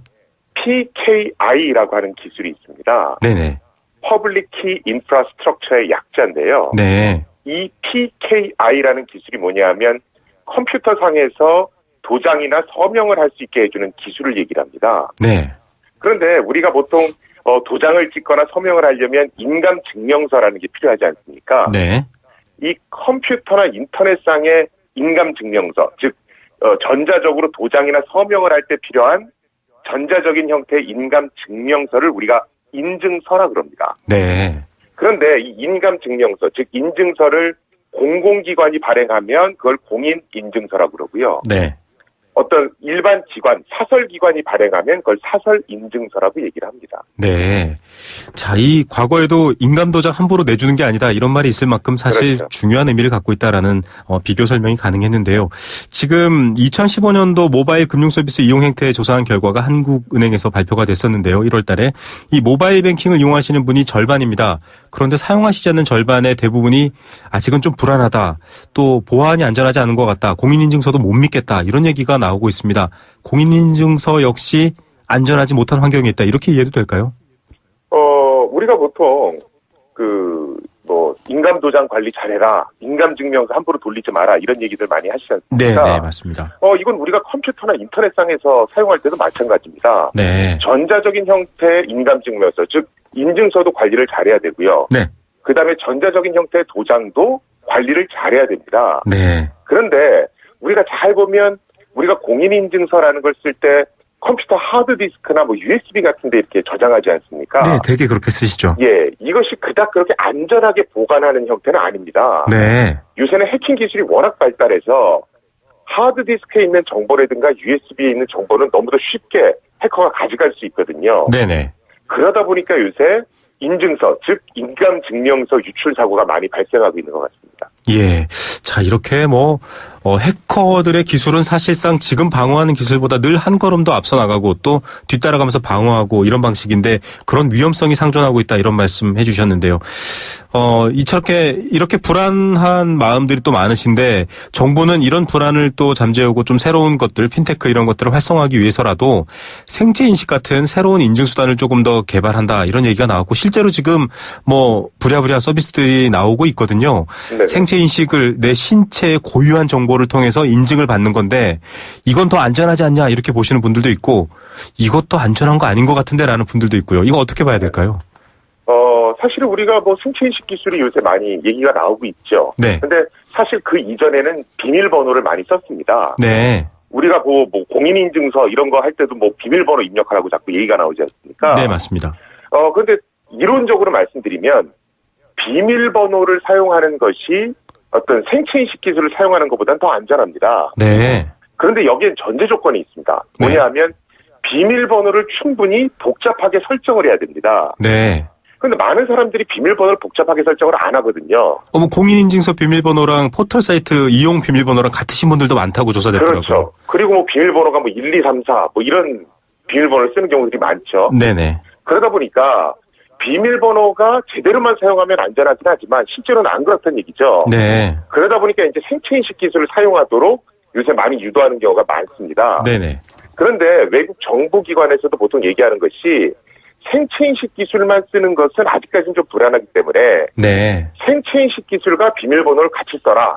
PKI라고 하는 기술이 있습니다. 네네. Public Key Infrastructure의 약자인데요. 네. 이 PKI라는 기술이 뭐냐면 컴퓨터 상에서 도장이나 서명을 할 수 있게 해주는 기술을 얘기를 합니다. 네. 그런데 우리가 보통 도장을 찍거나 서명을 하려면 인감 증명서라는 게 필요하지 않습니까? 네. 이 컴퓨터나 인터넷상의 인감 증명서, 즉 전자적으로 도장이나 서명을 할 때 필요한 전자적인 형태의 인감 증명서를 우리가 인증서라 그럽니다. 네. 그런데 이 인감 증명서, 즉 인증서를 공공기관이 발행하면 그걸 공인인증서라고 그러고요. 네. 어떤 일반 기관, 사설기관이 발행하면 그걸 사설인증서라고 얘기를 합니다. 네. 자, 이 과거에도 인감도장 함부로 내주는 게 아니다 이런 말이 있을 만큼 사실 그렇죠. 중요한 의미를 갖고 있다라는 비교 설명이 가능했는데요. 지금 2015년도 모바일 금융서비스 이용 행태 조사한 결과가 한국은행에서 발표가 됐었는데요. 1월 달에 이 모바일 뱅킹을 이용하시는 분이 절반입니다. 그런데 사용하시지 않는 절반의 대부분이 아직은 좀 불안하다. 또 보안이 안전하지 않은 것 같다. 공인인증서도 못 믿겠다. 이런 얘기가 나오고 있습니다. 공인인증서 역시 안전하지 못한 환경에 있다. 이렇게 이해도 될까요? 우리가 보통 인감도장 관리 잘해라, 인감증명서 함부로 돌리지 마라 이런 얘기들 많이 하시지 않습니까? 네, 맞습니다. 이건 우리가 컴퓨터나 인터넷상에서 사용할 때도 마찬가지입니다. 네. 전자적인 형태의 인감증명서, 즉 인증서도 관리를 잘해야 되고요. 네. 그다음에 전자적인 형태의 도장도 관리를 잘해야 됩니다. 네. 그런데 우리가 잘 보면 우리가 공인인증서라는 걸 쓸 때 컴퓨터 하드디스크나 USB 같은 데 이렇게 저장하지 않습니까? 네, 되게 그렇게 쓰시죠. 예, 이것이 그닥 그렇게 안전하게 보관하는 형태는 아닙니다. 네. 요새는 해킹 기술이 워낙 발달해서 하드디스크에 있는 정보라든가 USB에 있는 정보는 너무도 쉽게 해커가 가져갈 수 있거든요. 네네. 그러다 보니까 요새 인증서, 즉 인감증명서 유출 사고가 많이 발생하고 있는 것 같습니다. 예. 자, 이렇게 해커들의 기술은 사실상 지금 방어하는 기술보다 늘 한 걸음 더 앞서 나가고 또 뒤따라가면서 방어하고 이런 방식인데 그런 위험성이 상존하고 있다 이런 말씀 해주셨는데요. 이렇게 불안한 마음들이 또 많으신데 정부는 이런 불안을 또 잠재우고 좀 새로운 것들, 핀테크 이런 것들을 활성화하기 위해서라도 생체인식 같은 새로운 인증수단을 조금 더 개발한다 이런 얘기가 나왔고 실제로 지금 부랴부랴 서비스들이 나오고 있거든요. 네네. 생체인식을 내 신체의 고유한 정보를 통해서 인증을 받는 건데 이건 더 안전하지 않냐 이렇게 보시는 분들도 있고 이것도 안전한 거 아닌 것 같은데 라는 분들도 있고요. 이거 어떻게 봐야 될까요? 사실은 우리가 생체인식 기술이 요새 많이 얘기가 나오고 있죠. 네. 근데 사실 그 이전에는 비밀번호를 많이 썼습니다. 네. 우리가 공인인증서 이런 거 할 때도 비밀번호 입력하라고 자꾸 얘기가 나오지 않습니까? 네, 맞습니다. 그런데 이론적으로 말씀드리면 비밀번호를 사용하는 것이 어떤 생체인식 기술을 사용하는 것보다는 더 안전합니다. 네. 그런데 여기엔 전제 조건이 있습니다. 뭐냐 하면 비밀번호를 충분히 복잡하게 설정을 해야 됩니다. 네. 그런데 많은 사람들이 비밀번호를 복잡하게 설정을 안 하거든요. 공인인증서 비밀번호랑 포털 사이트 이용 비밀번호랑 같으신 분들도 많다고 조사됐더라고요. 그렇죠. 그리고 비밀번호가 1, 2, 3, 4 이런 비밀번호를 쓰는 경우들이 많죠. 네네. 그러다 보니까 비밀번호가 제대로만 사용하면 안전하긴 하지만 실제로는 안 그렇다는 얘기죠. 네. 그러다 보니까 이제 생체인식 기술을 사용하도록 요새 많이 유도하는 경우가 많습니다. 네네. 그런데 외국 정부기관에서도 보통 얘기하는 것이 생체인식 기술만 쓰는 것은 아직까지는 좀 불안하기 때문에 네. 생체인식 기술과 비밀번호를 같이 써라.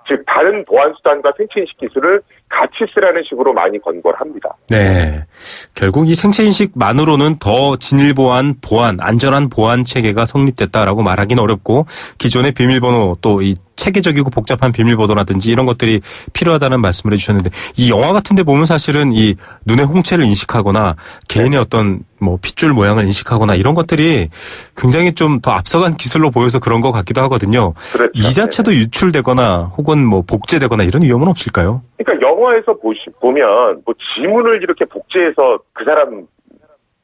즉 다른 보안수단과 생체인식 기술을 같이 쓰라는 식으로 많이 권고를 합니다. 네. 결국 이 생체인식만으로는 더 진일보한 안전한 보안 체계가 성립됐다라고 말하기는 어렵고 기존의 비밀번호 또 이 체계적이고 복잡한 비밀번호라든지 이런 것들이 필요하다는 말씀을 해주셨는데 이 영화 같은 데 보면 사실은 이 눈의 홍채를 인식하거나 개인의 어떤 핏줄 모양을 인식하거나 이런 것들이 굉장히 좀 더 앞서간 기술로 보여서 그런 것 같기도 하거든요. 그렇죠. 이 자체도 유출되거나 혹은 복제되거나 이런 위험은 없을까요? 그러니까 영화에서 보면 지문을 이렇게 복제해서 그 사람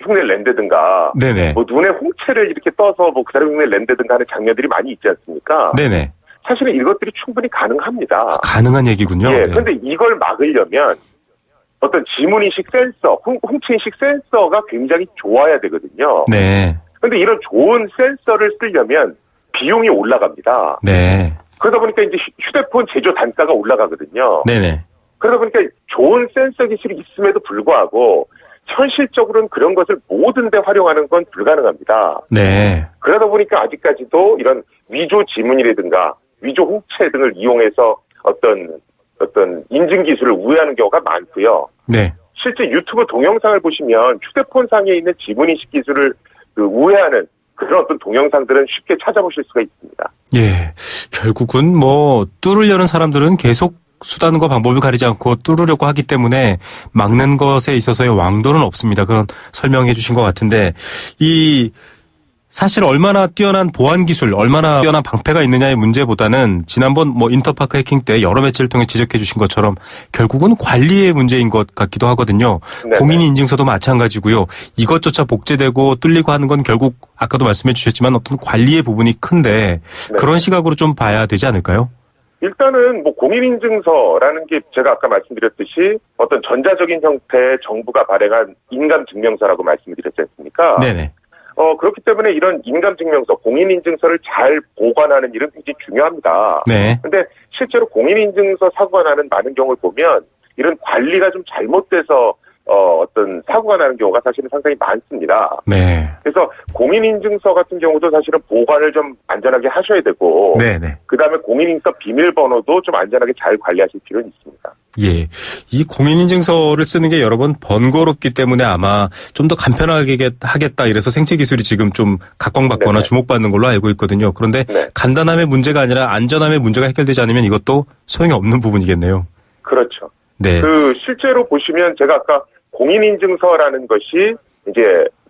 흉내를 낸다든가 네네. 눈에 홍채를 이렇게 떠서 그 사람 흉내를 낸다든가 하는 장면들이 많이 있지 않습니까? 네네. 사실은 이것들이 충분히 가능합니다. 가능한 얘기군요. 예, 네. 그런데 이걸 막으려면 어떤 지문인식 센서, 홍채인식 센서가 굉장히 좋아야 되거든요. 네. 그런데 이런 좋은 센서를 쓰려면 비용이 올라갑니다. 네. 그러다 보니까 이제 휴대폰 제조 단가가 올라가거든요. 네네. 그러다 보니까 좋은 센서 기술이 있음에도 불구하고 현실적으로는 그런 것을 모든 데 활용하는 건 불가능합니다. 네. 그러다 보니까 아직까지도 이런 위조 지문이라든가 위조 홍채 등을 이용해서 어떤 인증 기술을 우회하는 경우가 많고요. 네. 실제 유튜브 동영상을 보시면 휴대폰 상에 있는 지문인식 기술을 우회하는 그런 어떤 동영상들은 쉽게 찾아보실 수가 있습니다. 예. 결국은 뚫으려는 사람들은 계속 수단과 방법을 가리지 않고 뚫으려고 하기 때문에 막는 것에 있어서의 왕도는 없습니다. 그런 설명해 주신 것 같은데 이 사실 얼마나 뛰어난 보안 기술, 얼마나 뛰어난 방패가 있느냐의 문제보다는 지난번 뭐 인터파크 해킹 때 여러 매체를 통해 지적해 주신 것처럼 결국은 관리의 문제인 것 같기도 하거든요. 네네. 공인인증서도 마찬가지고요. 이것조차 복제되고 뚫리고 하는 건 결국 아까도 말씀해 주셨지만 어떤 관리의 부분이 큰데 네. 그런 시각으로 좀 봐야 되지 않을까요? 일단은 뭐 공인인증서라는 게 제가 아까 말씀드렸듯이 어떤 전자적인 형태의 정부가 발행한 인감증명서라고 말씀드렸지 않습니까? 네네. 그렇기 때문에 이런 인감증명서, 공인인증서를 잘 보관하는 일은 굉장히 중요합니다. 네. 근데 실제로 공인인증서 사고가 나는 많은 경우를 보면 이런 관리가 좀 잘못돼서 어떤 사고가 나는 경우가 사실은 상당히 많습니다. 네. 그래서 공인인증서 같은 경우도 사실은 보관을 좀 안전하게 하셔야 되고, 네네. 그 다음에 공인인증서 비밀번호도 좀 안전하게 잘 관리하실 필요는 있습니다. 예. 이 공인인증서를 쓰는 게 여러 번 번거롭기 때문에 아마 좀 더 간편하게 하겠다 이래서 생체 기술이 지금 좀 각광받거나 네네. 주목받는 걸로 알고 있거든요. 그런데 네. 간단함의 문제가 아니라 안전함의 문제가 해결되지 않으면 이것도 소용이 없는 부분이겠네요. 그렇죠. 네. 실제로 보시면 제가 아까 공인인증서라는 것이 이제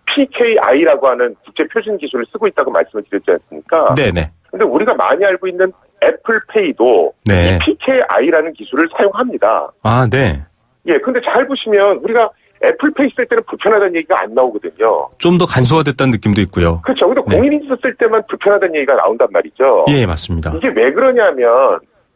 PKI라고 하는 국제 표준 기술을 쓰고 있다고 말씀을 드렸지 않습니까? 네네. 근데 우리가 많이 알고 있는 애플페이도 네. 이 PKI라는 기술을 사용합니다. 아, 네. 예, 근데 잘 보시면 우리가 애플페이 쓸 때는 불편하다는 얘기가 안 나오거든요. 좀 더 간소화됐다는 느낌도 있고요. 그렇죠. 근데 네. 공인인증서 쓸 때만 불편하다는 얘기가 나온단 말이죠. 예, 맞습니다. 이게 왜 그러냐면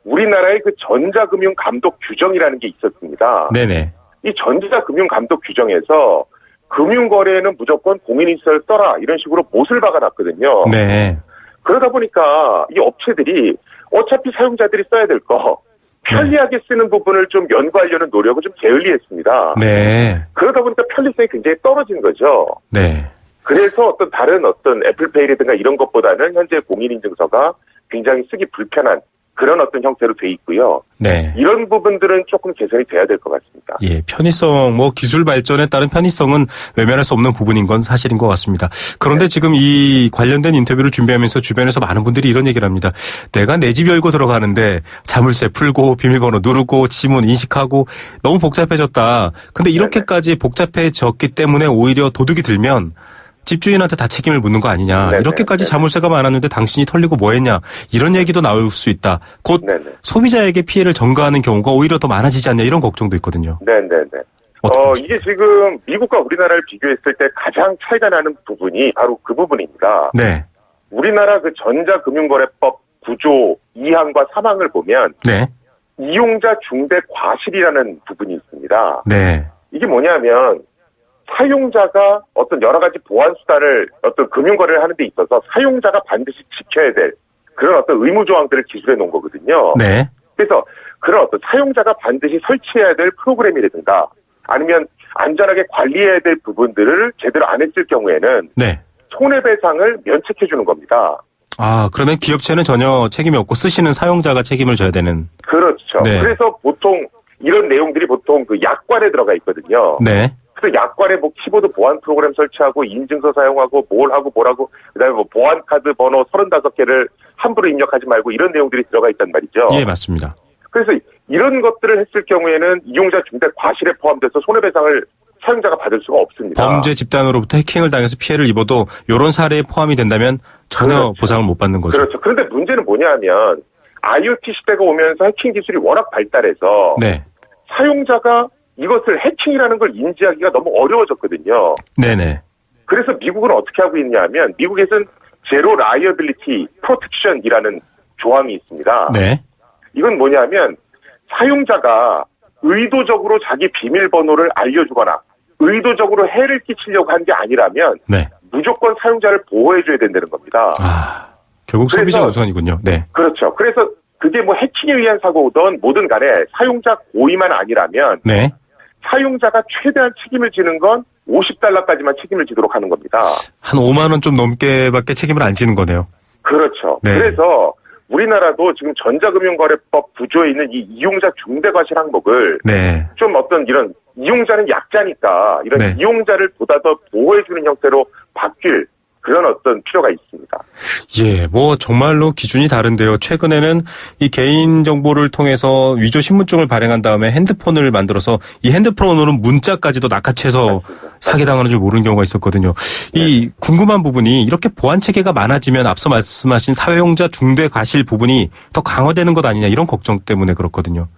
우리나라의 그 전자금융 감독 규정이라는 게 있었습니다. 네네. 이 전자금융 감독 규정에서 금융거래에는 무조건 공인인증서를 써라 이런 식으로 못을 박아놨거든요. 네. 그러다 보니까 이 업체들이 어차피 사용자들이 써야 될 거 편리하게 쓰는 부분을 좀 연구하려는 노력을 좀 게을리했습니다. 네. 그러다 보니까 편리성이 굉장히 떨어진 거죠. 네. 그래서 다른 애플페이라든가 이런 것보다는 현재 공인인증서가 굉장히 쓰기 불편한 그런 어떤 형태로 돼 있고요. 네. 이런 부분들은 조금 개선이 돼야 될 것 같습니다. 예, 편의성, 기술 발전에 따른 편의성은 외면할 수 없는 부분인 건 사실인 것 같습니다. 그런데 지금 이 관련된 인터뷰를 준비하면서 주변에서 많은 분들이 이런 얘기를 합니다. 내가 내 집 열고 들어가는데 자물쇠 풀고 비밀번호 누르고 지문 인식하고 너무 복잡해졌다. 근데 이렇게까지 복잡해졌기 때문에 오히려 도둑이 들면 집주인한테 다 책임을 묻는 거 아니냐. 네네. 이렇게까지 네네. 자물쇠가 많았는데 당신이 털리고 뭐 했냐. 이런 얘기도 나올 수 있다. 곧 네네. 소비자에게 피해를 전가하는 경우가 오히려 더 많아지지 않냐. 이런 걱정도 있거든요. 네네네. 어떻게 이게 지금 미국과 우리나라를 비교했을 때 가장 차이가 나는 부분이 바로 그 부분입니다. 네. 우리나라 그 전자금융거래법 9조 2항과 3항을 보면 네. 이용자 중대 과실이라는 부분이 있습니다. 네. 이게 뭐냐면 사용자가 어떤 여러 가지 보안 수단을 어떤 금융거래를 하는 데 있어서 사용자가 반드시 지켜야 될 그런 어떤 의무 조항들을 기술해 놓은 거거든요. 네. 그래서 그런 어떤 사용자가 반드시 설치해야 될 프로그램이라든가 아니면 안전하게 관리해야 될 부분들을 제대로 안 했을 경우에는 네. 손해배상을 면책해 주는 겁니다. 아, 그러면 기업체는 전혀 책임이 없고 쓰시는 사용자가 책임을 져야 되는. 그렇죠. 네. 그래서 보통 이런 내용들이 보통 그 약관에 들어가 있거든요. 네. 그래서 약관에 키보드 보안 프로그램 설치하고 인증서 사용하고 뭘 하고 그다음에 보안 카드 번호 35개를 함부로 입력하지 말고 이런 내용들이 들어가 있단 말이죠. 예, 맞습니다. 그래서 이런 것들을 했을 경우에는 이용자 중대 과실에 포함돼서 손해배상을 사용자가 받을 수가 없습니다. 범죄 집단으로부터 해킹을 당해서 피해를 입어도 이런 사례에 포함이 된다면 전혀 그렇죠. 보상을 못 받는 거죠. 그렇죠. 그런데 문제는 뭐냐면 IoT 시대가 오면서 해킹 기술이 워낙 발달해서 네. 사용자가 이것을 해킹이라는 걸 인지하기가 너무 어려워졌거든요. 네네. 그래서 미국은 어떻게 하고 있냐면 미국에서는 제로 라이어빌리티 프로텍션이라는 조항이 있습니다. 네. 이건 뭐냐면 사용자가 의도적으로 자기 비밀번호를 알려주거나 의도적으로 해를 끼치려고 한 게 아니라면 네. 무조건 사용자를 보호해줘야 된다는 겁니다. 아, 결국 그래서- 소비자 우선이군요. 네. 그렇죠. 그래서 그게 해킹에 의한 사고든 뭐든 간에 사용자 고의만 아니라면 네. 사용자가 최대한 책임을 지는 건 $50까지만 책임을 지도록 하는 겁니다. 한 5만 원 좀 넘게밖에 책임을 안 지는 거네요. 그렇죠. 네. 그래서 우리나라도 지금 전자금융거래법 9조에 있는 이 이용자 중대과실 항목을 네. 좀 어떤 이런 이용자는 약자니까 이런 네. 이용자를 보다 더 보호해주는 형태로 바뀔 그런 어떤 필요가 있습니다. 예, 뭐 정말로 기준이 다른데요. 최근에는 이 개인 정보를 통해서 위조 신분증을 발행한 다음에 핸드폰을 만들어서 이 핸드폰으로는 문자까지도 낚아채서 사기당하는 줄 모르는 경우가 있었거든요. 이 궁금한 부분이 이렇게 보안 체계가 많아지면 앞서 말씀하신 사용자 중대 과실 부분이 더 강화되는 것 아니냐 이런 걱정 때문에 그렇거든요.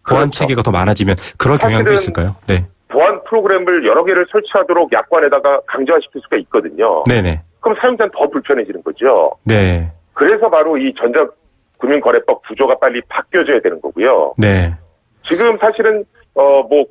보안 그렇죠. 체계가 더 많아지면 그럴 경향도 있을까요? 네. 보안 프로그램을 여러 개를 설치하도록 약관에다가 강제화시킬 수가 있거든요. 네네. 그럼 사용자는 더 불편해지는 거죠. 네. 그래서 바로 이 전자금융거래법 구조가 빨리 바뀌어져야 되는 거고요. 네. 지금 사실은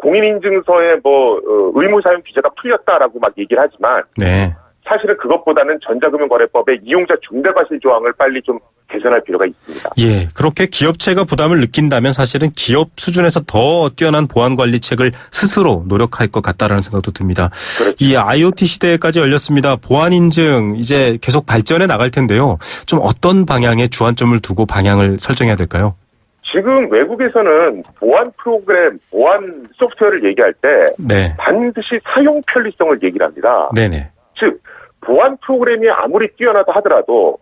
공인인증서에 의무 사용 규제가 풀렸다라고 막 얘기를 하지만 네. 사실은 그것보다는 전자금융거래법의 이용자 중대과실 조항을 빨리 좀 개선할 필요가 있습니다. 예, 그렇게 기업체가 부담을 느낀다면 사실은 기업 수준에서 더 뛰어난 보안 관리책을 스스로 노력할 것 같다라는 생각도 듭니다. 그렇죠. 이 IoT 시대까지 열렸습니다. 보안 인증 이제 계속 발전해 나갈 텐데요. 좀 어떤 방향에 주안점을 두고 방향을 설정해야 될까요? 지금 외국에서는 보안 프로그램, 보안 소프트웨어를 얘기할 때 네. 반드시 사용 편리성을 얘기를 합니다. 네네. 즉 보안 프로그램이 아무리 뛰어나다 하더라도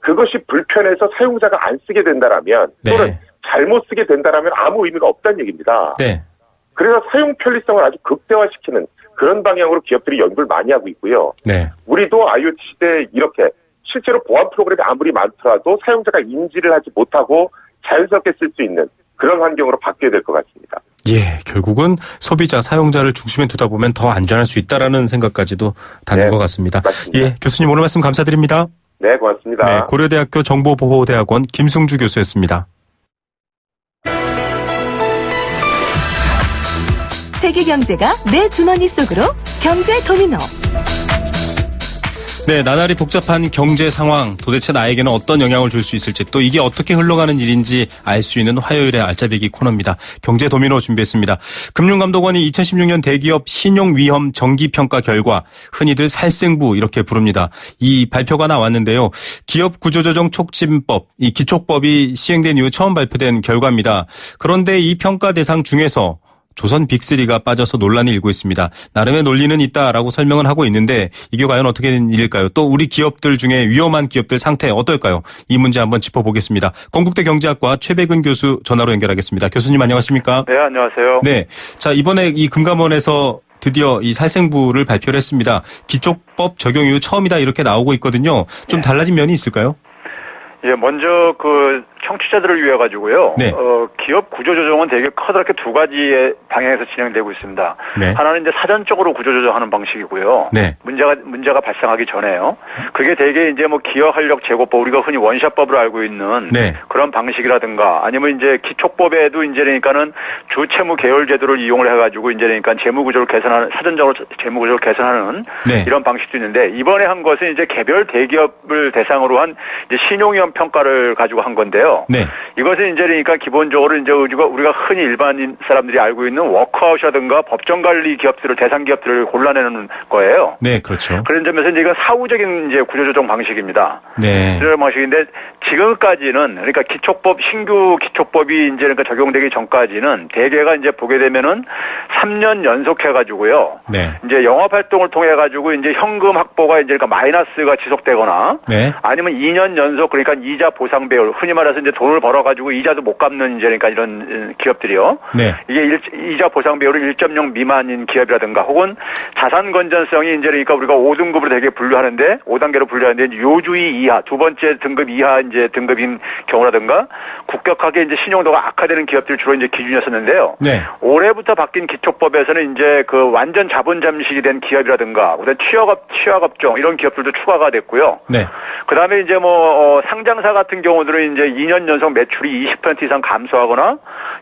그것이 불편해서 사용자가 안 쓰게 된다라면 또는 네. 잘못 쓰게 된다라면 아무 의미가 없다는 얘기입니다. 네. 그래서 사용 편리성을 아주 극대화시키는 그런 방향으로 기업들이 연구를 많이 하고 있고요. 네. 우리도 IoT 시대에 이렇게 실제로 보안 프로그램이 아무리 많더라도 사용자가 인지를 하지 못하고 자연스럽게 쓸 수 있는 그런 환경으로 바뀌어야 될 것 같습니다. 예, 결국은 소비자, 사용자를 중심에 두다 보면 더 안전할 수 있다라는 생각까지도 닿는 네, 것 같습니다. 맞습니다. 예, 교수님 오늘 말씀 감사드립니다. 네, 고맙습니다. 네, 고려대학교 정보보호대학원 김승주 교수였습니다. 세계 경제가 내 주머니 속으로 경제 도미노. 네, 나날이 복잡한 경제 상황, 도대체 나에게는 어떤 영향을 줄 수 있을지 또 이게 어떻게 흘러가는 일인지 알 수 있는 화요일의 알짜배기 코너입니다. 경제 도미노 준비했습니다. 금융감독원이 2016년 대기업 신용위험 정기평가 결과 흔히들 살생부 이렇게 부릅니다. 이 발표가 나왔는데요. 기업 구조조정 촉진법, 이 기촉법이 시행된 이후 처음 발표된 결과입니다. 그런데 이 평가 대상 중에서 조선 빅3가 빠져서 논란이 일고 있습니다. 나름의 논리는 있다라고 설명을 하고 있는데 이게 과연 어떻게 된 일일까요? 또 우리 기업들 중에 위험한 기업들 상태 어떨까요? 이 문제 한번 짚어보겠습니다. 건국대 경제학과 최백은 교수 전화로 연결하겠습니다. 교수님 안녕하십니까? 네, 안녕하세요. 네. 자, 이번에 이 금감원에서 드디어 이 살생부를 발표를 했습니다. 기촉법 적용 이후 처음이다 이렇게 나오고 있거든요. 좀 달라진 면이 있을까요? 예, 먼저 청취자들을 위해 가지고요. 네. 기업 구조조정은 되게 커다랗게 두 가지의 방향에서 진행되고 있습니다. 네. 하나는 이제 사전적으로 구조조정하는 방식이고요. 네. 문제가 발생하기 전에요. 그게 되게 이제 기업 활력 제고법 우리가 흔히 원샷법으로 알고 있는 네. 그런 방식이라든가 아니면 이제 기촉법에도 이제 그러니까는 주채무 계열 제도를 이용을 해가지고 이제 그러니까 재무구조를 개선하는 사전적으로 재무구조를 개선하는 네. 이런 방식도 있는데 이번에 한 것은 이제 개별 대기업을 대상으로 한 이제 신용위험 평가를 가지고 한 건데요. 네. 이것은 이제 그러니까 기본적으로 이제 우리가 흔히 일반인 사람들이 알고 있는 워크아웃이라든가 법정관리 기업들을 대상 기업들을 골라내는 거예요. 네, 그렇죠. 그런 점에서 이제 이건 사후적인 이제 구조조정 방식입니다. 네. 그런 방식인데 지금까지는 그러니까 신규 기촉법이 이제 그러니까 적용되기 전까지는 대개가 이제 보게 되면은 3년 연속해가지고요. 네. 이제 영업 활동을 통해 가지고 이제 현금 확보가 이제 그러니까 마이너스가 지속되거나 네. 아니면 2년 연속 그러니까 이자 보상 배율 흔히 말해서 이제 돈을 벌어 가지고 이자도 못 갚는 이제 그러니까 이런 기업들이요. 네. 이게 이자 보상 배율이 1.0 미만인 기업이라든가 혹은 자산 건전성이 이제 그러니까 우리가 5등급으로 되게 분류하는데 5단계로 분류하는데 요주의 이하 두 번째 등급 이하 이제 등급인 경우라든가 급격하게 이제 신용도가 악화되는 기업들이 주로 이제 기준이었었는데요. 네. 올해부터 바뀐 기촉법에서는 이제 완전 자본 잠식이 된 기업이라든가 그다음에 취약업종 이런 기업들도 추가가 됐고요. 네. 그다음에 이제 상장사 같은 경우들은 이제 2년 연속 매출이 20% 이상 감소하거나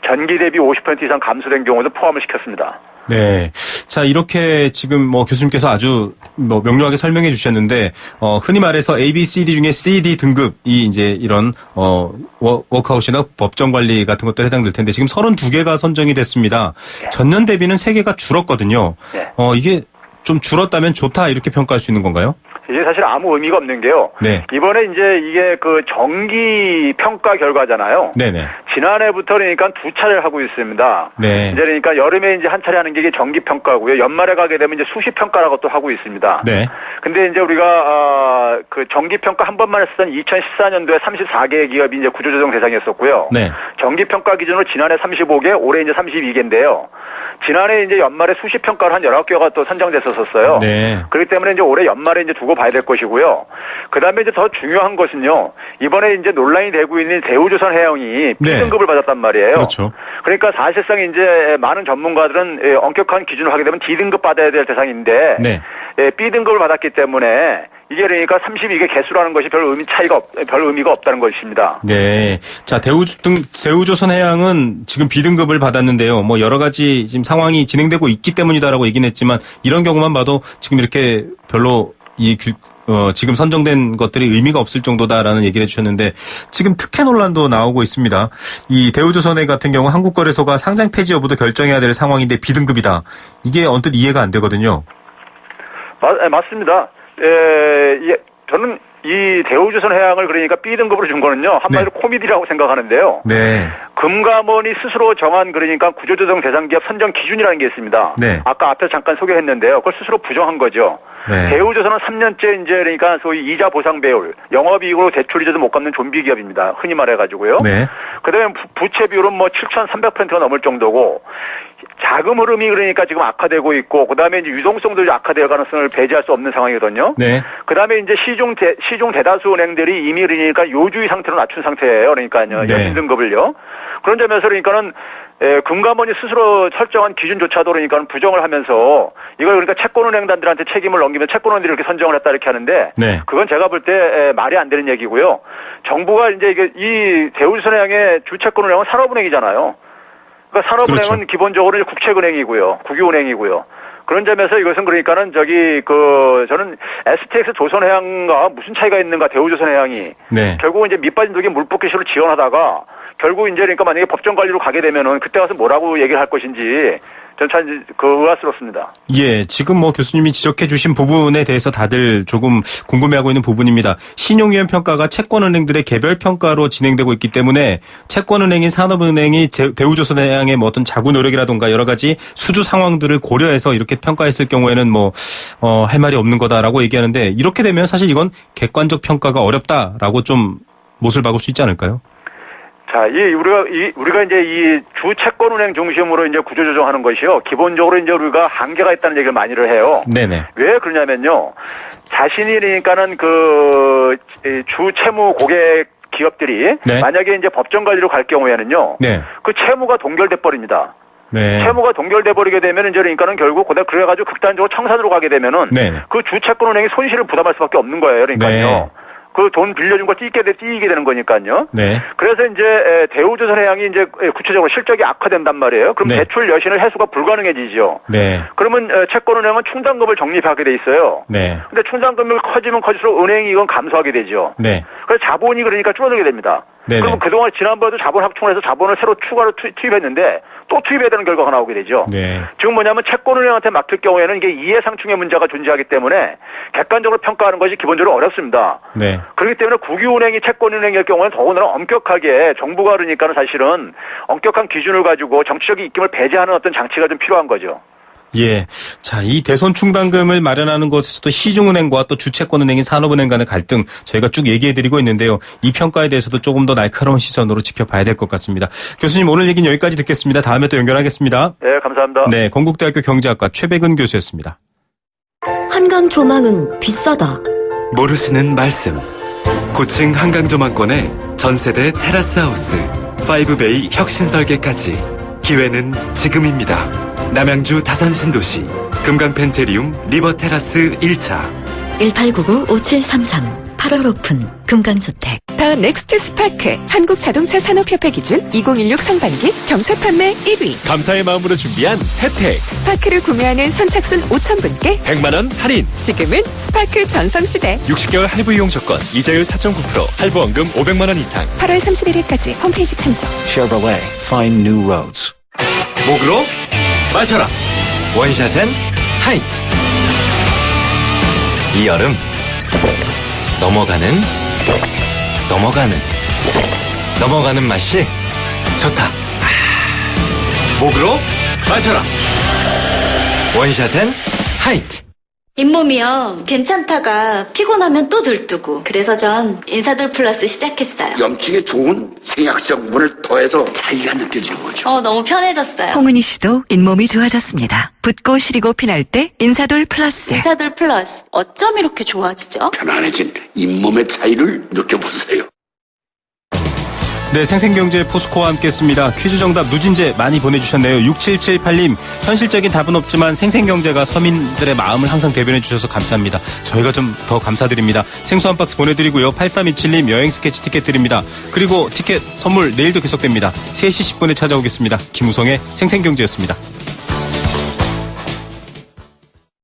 전기 대비 50% 이상 감소된 경우도 포함을 시켰습니다. 네. 자, 이렇게 지금 교수님께서 아주 명료하게 설명해 주셨는데, 흔히 말해서 A, B, C, D 중에 C, D 등급이 이제 이런, 워크아웃이나 법정 관리 같은 것들에 해당될 텐데, 지금 32개가 선정이 됐습니다. 전년 대비는 3개가 줄었거든요. 네. 이게 좀 줄었다면 좋다, 이렇게 평가할 수 있는 건가요? 이게 사실 아무 의미가 없는 게요. 네. 이번에 이제 이게 정기 평가 결과잖아요. 네네. 지난해부터 그러니까 두 차례를 하고 있습니다. 네. 이제 그러니까 여름에 이제 한 차례 하는 게 이게 정기 평가고요. 연말에 가게 되면 이제 수시 평가라고 또 하고 있습니다. 네. 근데 이제 우리가 그 정기 평가 한 번만 했었던 2014년도에 34개의 기업이 이제 구조조정 대상이었었고요. 네. 정기 평가 기준으로 지난해 35개, 올해 이제 32개인데요. 지난해 이제 연말에 수시 평가를 한 19개가 또 선정됐었어요. 네. 그렇기 때문에 이제 올해 연말에 이제 두고 봐야 될 것이고요. 그다음에 이제 더 중요한 것은요. 이번에 이제 논란이 되고 있는 대우조선해양이 B등급을 받았단 말이에요. 그렇죠. 그러니까 사실상 이제 많은 전문가들은 엄격한 기준을 하게 되면 D등급 받아야 될 대상인데 네. B등급을 받았기 때문에 이게 그러니까 32개 개수라는 것이 별 의미가 없다는 것입니다. 네. 자, 대우조선해양은 지금 B등급을 받았는데요. 뭐 여러 가지 지금 상황이 진행되고 있기 때문이다라고 얘기는 했지만 이런 경우만 봐도 지금 이렇게 별로 지금 선정된 것들이 의미가 없을 정도다라는 얘기를 해주셨는데 지금 특혜 논란도 나오고 있습니다. 이 대우조선해 같은 경우 한국거래소가 상장 폐지 여부도 결정해야 될 상황인데 B등급이다. 이게 언뜻 이해가 안 되거든요. 맞습니다. 저는 이 대우조선해양을 그러니까 B등급으로 준 거는요. 한마디로 코미디라고 생각하는데요. 네. 금감원이 스스로 정한 그러니까 구조조정 대상기업 선정 기준이라는 게 있습니다. 네. 아까 앞에 잠깐 소개했는데요. 그걸 스스로 부정한 거죠. 네. 대우조선은 3년째 이제 그러니까 소위 이자 보상 배율, 영업이익으로 대출 이자도 못 갚는 좀비 기업입니다. 흔히 말해가지고요. 네. 그다음에 부채 비율은 뭐 7,300%가 넘을 정도고 자금 흐름이 그러니까 지금 악화되고 있고 그다음에 이제 유동성도 악화될 가능성을 배제할 수 없는 상황이거든요. 네. 그다음에 이제 시중 대다수 은행들이 이미 그러니까 요주의 상태로 낮춘 상태예요. 그러니까요. 네. 연등급을요. 그런 점에서 그러니까는 금감원이 스스로 설정한 기준조차도 그러니까 부정을 하면서 이걸 그러니까 채권은행단들한테 책임을 넘기면 채권은행들이 이렇게 선정을 했다 이렇게 하는데 네. 그건 제가 볼 때 말이 안 되는 얘기고요. 정부가 이제 이게 이 대우조선해양의 주채권은행은 산업은행이잖아요. 그러니까 산업은행은 그렇죠. 기본적으로 이제 국책은행이고요, 국유은행이고요. 그런 점에서 이것은 그러니까는 저는 STX 조선해양과 무슨 차이가 있는가 대우조선해양이 네. 결국 이제 밑빠진 독에 물 붓기식으로 지원하다가 결국 이제 그러니까 만약에 법정 관리로 가게 되면은 그때 가서 뭐라고 얘기를 할 것인지 전 참 의아스럽습니다. 예, 지금 뭐 교수님이 지적해 주신 부분에 대해서 다들 조금 궁금해하고 있는 부분입니다. 신용위험 평가가 채권은행들의 개별 평가로 진행되고 있기 때문에 채권은행인 산업은행이 대우조선해양의 뭐 어떤 자구 노력이라든가 여러 가지 수주 상황들을 고려해서 이렇게 평가했을 경우에는 할 말이 없는 거다라고 얘기하는데 이렇게 되면 사실 이건 객관적 평가가 어렵다라고 좀 못을 박을 수 있지 않을까요? 자, 우리가 이제 이 주채권은행 중심으로 이제 구조조정하는 것이요. 기본적으로 이제 우리가 한계가 있다는 얘기를 많이를 해요. 네네. 왜 그러냐면요. 자신이 그러니까는 주 채무 고객 기업들이 네. 만약에 이제 법정 관리로 갈 경우에는요. 네. 그 채무가 동결돼 버립니다. 네. 채무가 동결돼 버리게 되면 이제 그러니까는 결국 그래가지고 극단적으로 청산으로 가게 되면은 네. 그 주채권은행이 손실을 부담할 수밖에 없는 거예요. 그러니까요. 네. 그 돈 빌려준 거 띄게 되는 거니까요. 네. 그래서 이제 대우조선해양이 이제 구체적으로 실적이 악화된단 말이에요. 그럼 네. 대출 여신을 해소가 불가능해지죠. 네. 그러면 채권은행은 충당금을 적립하게 돼 있어요. 네. 근데 충당금이 커지면 커질수록 은행이 이건 감소하게 되죠. 네. 그래서 자본이 그러니까 줄어들게 됩니다. 네네. 그러면 그동안 지난번에도 자본 확충을 해서 자본을 새로 추가로 투입했는데 또 투입해야 되는 결과가 나오게 되죠. 네. 지금 뭐냐면 채권은행한테 맡길 경우에는 이게 이해상충의 문제가 존재하기 때문에 객관적으로 평가하는 것이 기본적으로 어렵습니다. 네. 그렇기 때문에 국유은행이 채권은행일 경우에는 더군다나 엄격하게 정부가 그러니까는 사실은 엄격한 기준을 가지고 정치적인 입김을 배제하는 어떤 장치가 좀 필요한 거죠. 예. 자, 이 대손 충당금을 마련하는 것에서도 시중은행과 또 주채권은행인 산업은행 간의 갈등 저희가 쭉 얘기해드리고 있는데요. 이 평가에 대해서도 조금 더 날카로운 시선으로 지켜봐야 될 것 같습니다. 교수님 오늘 얘기는 여기까지 듣겠습니다. 다음에 또 연결하겠습니다. 네, 감사합니다. 네, 건국대학교 경제학과 최백은 교수였습니다. 한강 조망은 비싸다. 모르시는 말씀. 고층 한강 조망권에 전세대 테라스 하우스, 5베이 혁신 설계까지. 기회는 지금입니다. 남양주 다산신도시 금강펜테리움 리버테라스 1차 1899-5733 8월 오픈 금강주택. 더 넥스트 스파크 한국자동차 산업협회 기준 2016 상반기 경차 판매 1위. 감사의 마음으로 준비한 혜택. 스파크를 구매하는 선착순 5,000분께 100만원 할인. 지금은 스파크 전성시대. 60개월 할부 이용 조건. 이자율 4.9%. 할부원금 500만원 이상. 8월 31일까지 홈페이지 참조. Chevrolet Find New Roads. 목으로 마셔라. 원샷엔 하이트. 이 여름 넘어가는 맛이 좋다. 목으로 맞춰라. 원샷엔 하이트. 잇몸이요. 괜찮다가 피곤하면 또 들뜨고. 그래서 전 인사돌 플러스 시작했어요. 염증에 좋은 생약성분을 더해서 차이가 느껴지는 거죠. 너무 편해졌어요. 홍은희 씨도 잇몸이 좋아졌습니다. 붓고 시리고 피날 때 인사돌 플러스. 인사돌 플러스. 어쩜 이렇게 좋아지죠? 편안해진 잇몸의 차이를 느껴보세요. 네, 생생경제 포스코와 함께했습니다. 퀴즈 정답 누진제 많이 보내주셨네요. 6778님, 현실적인 답은 없지만 생생경제가 서민들의 마음을 항상 대변해 주셔서 감사합니다. 저희가 좀 더 감사드립니다. 생수 한 박스 보내드리고요. 8327님 여행 스케치 티켓 드립니다. 그리고 티켓 선물 내일도 계속됩니다. 3시 10분에 찾아오겠습니다. 김우성의 생생경제였습니다.